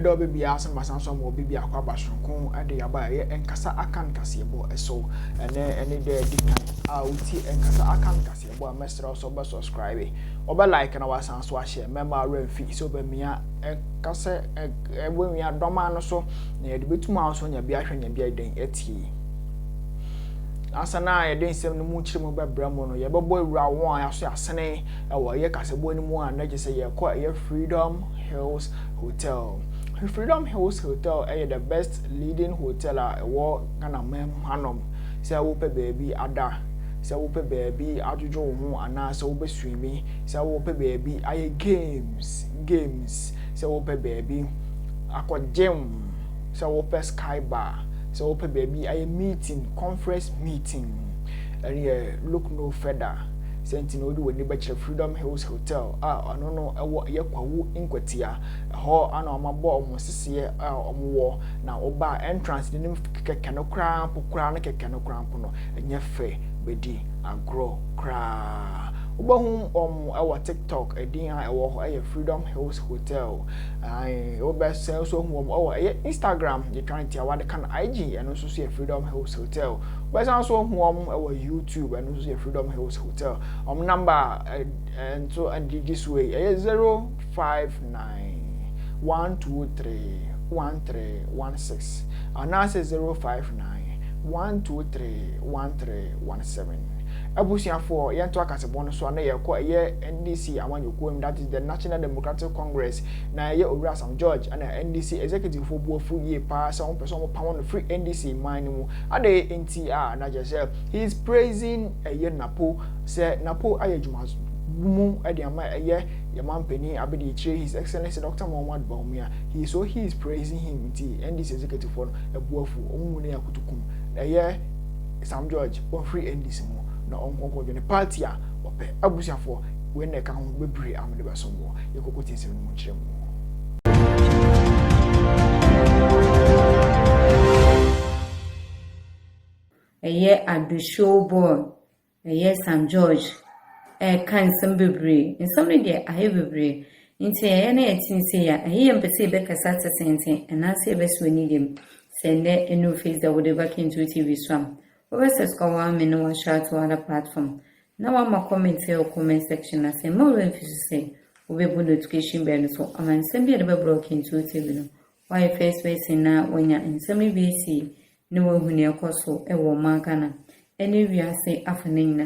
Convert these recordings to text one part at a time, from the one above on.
do baby asan basan so mo baby akwa basonko ade yaba ye enkasa akan kasebo eso ene de dikan a uti enkasa akan kasebo a mesra so be subscribe oba like na wasan so a share member remfi so be mia enkasa ebo mia doma no so na ye de betuma so nya bia hwenya bia den etie asana ye den sem no mu chire mu bebra mu no ye bebo ewura won a so asene e wo ye kasebo ni mu a na je se ye ko ye Freedom Hills Hotel. Freedom Hills Hotel is the best leading hotel at war Ghana mem hanom. Say wo pe baby ada. Say wo pe baby ajujo ho ana say wo be swimming. Say wo pe baby aye games. Say wo pe baby akwa gym. Say wo pe sky bar. Say wo pe baby aye meeting, conference meeting. And yeah, look no further. Sentino do we bachelor Freedom Hills Hotel no ewo ye kwawu inkwatia ho ana omabo omosese omwo na oba entrance ni keke no kra pokra na keke no kra no enye fe bedi agro kra obahu ewo TikTok edin ha ewo ho Freedom Hills Hotel oba sell so hu ewo Instagram you trying to award kan IG and also see Freedom Hills Hotel but also hu ewo YouTube and also see Freedom Hills Hotel number and so and this way 059 123 1316 and now say 059 123 1317 Abusia for Yanto Akasebon so na ye ko ye NDC amanyokuo that is the National Democratic Congress na ye Owura Sam Goerge and NDC executive for bofu ye pa some person pound free NDC man mu ade NTR na je say he is praising ye NAPO say NAPO ayedwuma mu ade ama ye Yampeni Abedi His Excellency Dr. Muhammad Baumia he is praising him NDC executive for a bofu omune akutukum ye Sam Goerge for free NDC mu na onkonko dwene party a ope abusiafo we na ka ho bebre amde basombo yekokoti nsem mu nkyerem eye adusho boy eye Sam Goerge kan nsem bebre nsem ne de ahe bebre nti eye na yetinse ya eye mpese be kasa tsensenten enase ebeso ni dem sende enu face da wode back into TV swam Overseas kawa me no share to other platform. Now I'm comment or comment section as a more emphasis say we be notification bell so am send be the broken to TV. Why face facing na when ya in semi BC no hu ne akoso e wo mankana. Any we are say afternoon na.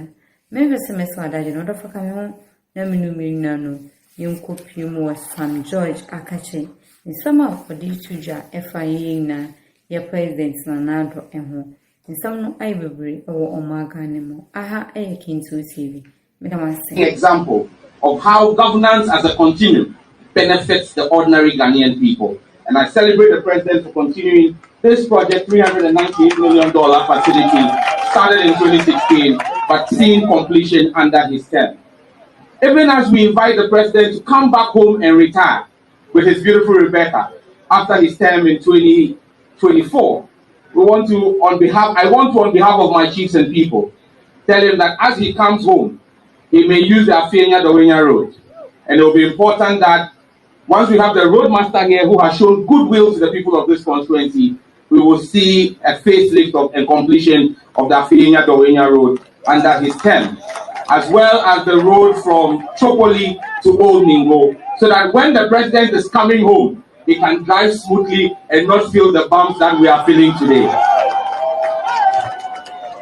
Me se me so adaje no do faka me ho na me no me na no. Yim kopi mu Sam Goerge akache. In some for the tuja FIA na your president na nado eho. Some no I bebre or Omaganemo. Aha Kintu TV. An example of how governance as a continuum benefits the ordinary Ghanaian people. And I celebrate the president for continuing this project $398 million facility started in 2016 but seeing completion under his term. Even as we invite the president to come back home and retire with his beautiful Rebecca after his term in 2024. I want to, on behalf of my chiefs and people, tell him that as he comes home, he may use the Afenia-Dawenya road. And it will be important that once we have the roadmaster here who has shown goodwill to the people of this constituency, we will see a facelift and completion of the Afenia-Dawenya road under his term, as well as the road from Tripoli to Old Ningo, so that when the president is coming home, he can drive smoothly and not feel the bumps that we are feeling today.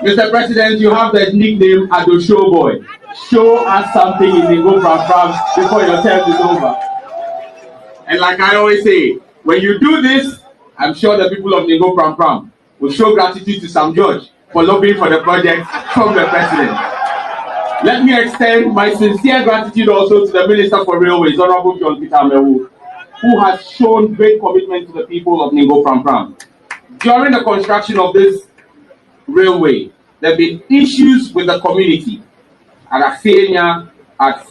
Mr. President, you have the nickname Ado Show Boy. Show us something in Ningo Pram before your term is over. And like I always say, when you do this, I'm sure the people of Ningo Pram will show gratitude to Sam Goerge for lobbying for the project from the president. Let me extend my sincere gratitude also to the Minister for Railways, Honorable John Peter Amewu, who has shown great commitment to the people of Ningo Pram. During the construction of this railway, there have been issues with the community at Afenia, at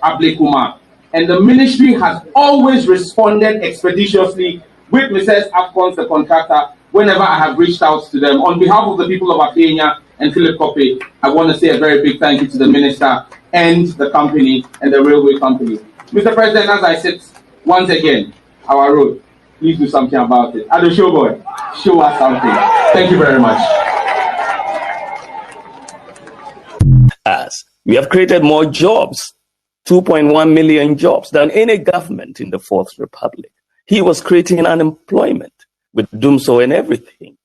Ablekuma, and the ministry has always responded expeditiously with Mrs. Afcons, the contractor, whenever I have reached out to them. On behalf of the people of Afenia and Philip Koppe, I want to say a very big thank you to the minister and the company and the railway company. Mr. President, as I said, once again, our road. Please do something about it. Ado Showboy, show us something. Thank you very much. As we have created more jobs, 2.1 million jobs than any government in the Fourth Republic. He was creating unemployment with Dumso and everything.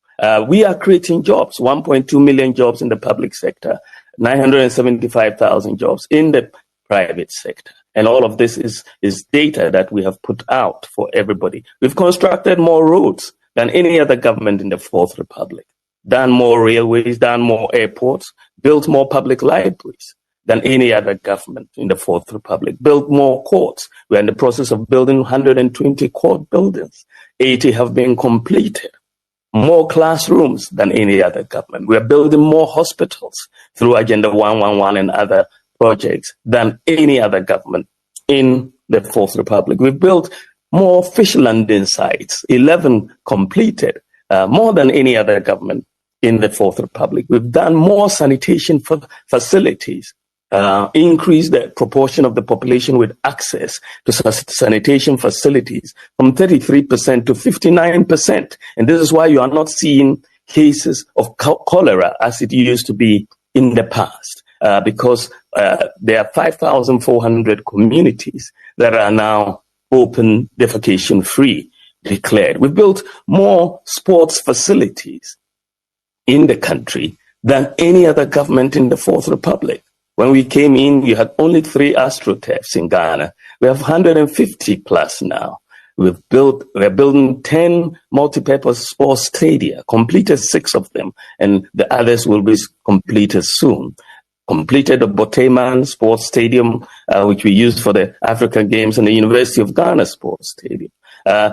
We are creating jobs, 1.2 million jobs in the public sector, 975,000 jobs in the private sector. And all of this is data that we have put out for everybody. We've constructed more roads than any other government in the Fourth Republic, done more railways, done more airports, built more public libraries than any other government in the Fourth Republic, built more courts. We're in the process of building 120 court buildings. 80 have been completed. More classrooms than any other government. We're building more hospitals through Agenda 111 and other projects than any other government in the Fourth Republic. We've built more fish landing sites, 11 completed, more than any other government in the Fourth Republic. We've done more sanitation facilities, increased the proportion of the population with access to sanitation facilities from 33% to 59%. And this is why you are not seeing cases of cholera as it used to be in the past. Because there are 5,400 communities that are now open defecation free declared. We built more sports facilities in the country than any other government in the Fourth Republic. When we came in, you had only 3 astroturfs in Ghana. We have 150 plus now. We're building 10 multi-purpose sports stadia, completed 6 of them, and the others will be completed soon. Completed the Boteman Sports Stadium, which we used for the African Games, and the University of Ghana Sports Stadium.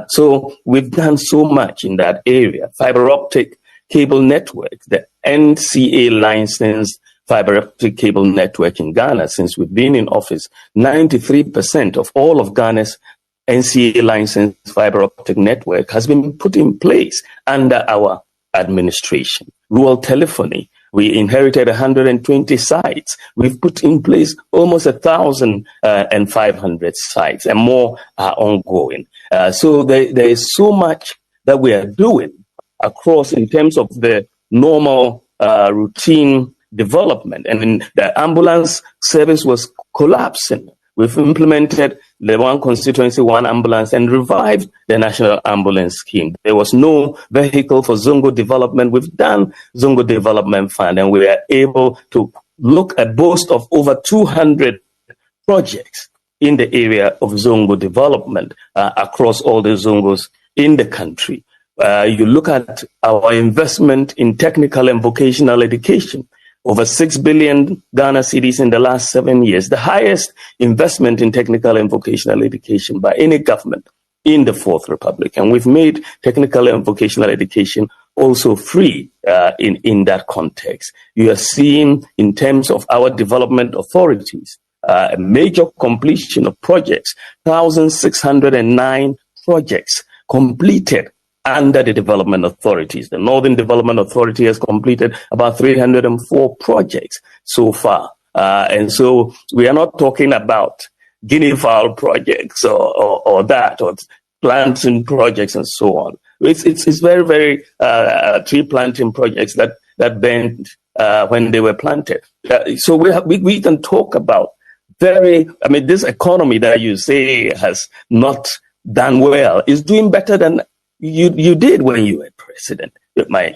So we've done so much in that area. Fiber optic cable network, the NCA licensed fiber optic cable network in Ghana since we've been in office. 93% of all of Ghana's NCA licensed fiber optic network has been put in place under our administration. Rural telephony, we inherited 120 sites. We've put in place almost 1,500 sites, and more are ongoing. So there is so much that we are doing across in terms of the normal routine development. And the ambulance service was collapsing. We've implemented the one constituency, one ambulance, and revived the national ambulance scheme. There was no vehicle for Zongo development. We've done Zongo Development Fund, and we are able to look at boast of over 200 projects in the area of Zongo development across all the Zongos in the country. You look at our investment in technical and vocational education. Over 6 billion Ghana cedis in the last 7 years, the highest investment in technical and vocational education by any government in the Fourth Republic. And we've made technical and vocational education also free in that context. You are seeing, in terms of our development authorities, a major completion of projects, 1,609 projects completed under the development authorities. The Northern Development Authority has completed about 304 projects so far. And so we are not talking about guinea fowl projects or that, or planting projects and so on. It's very, very tree planting projects that bent when they were planted. So we can talk about this economy that you say has not done well is doing better than you did when you were president,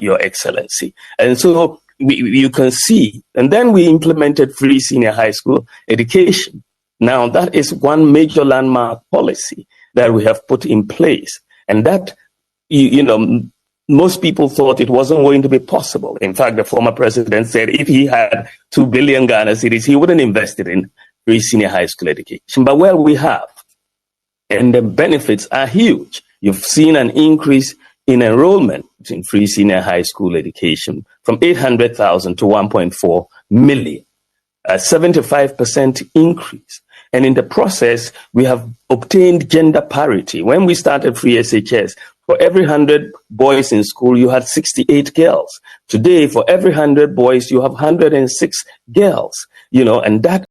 Your Excellency. And so you can see, and then we implemented free senior high school education. Now that is one major landmark policy that we have put in place. And that, most people thought it wasn't going to be possible. In fact, the former president said if he had 2 billion Ghana cedis, he wouldn't invest it in free senior high school education. But we have, and the benefits are huge. You've seen an increase in enrollment in free senior high school education from 800,000 to 1.4 million, a 75% increase. And in the process, we have obtained gender parity. When we started free SHS, for every 100 boys in school, you had 68 girls. Today, for every 100 boys, you have 106 girls, and that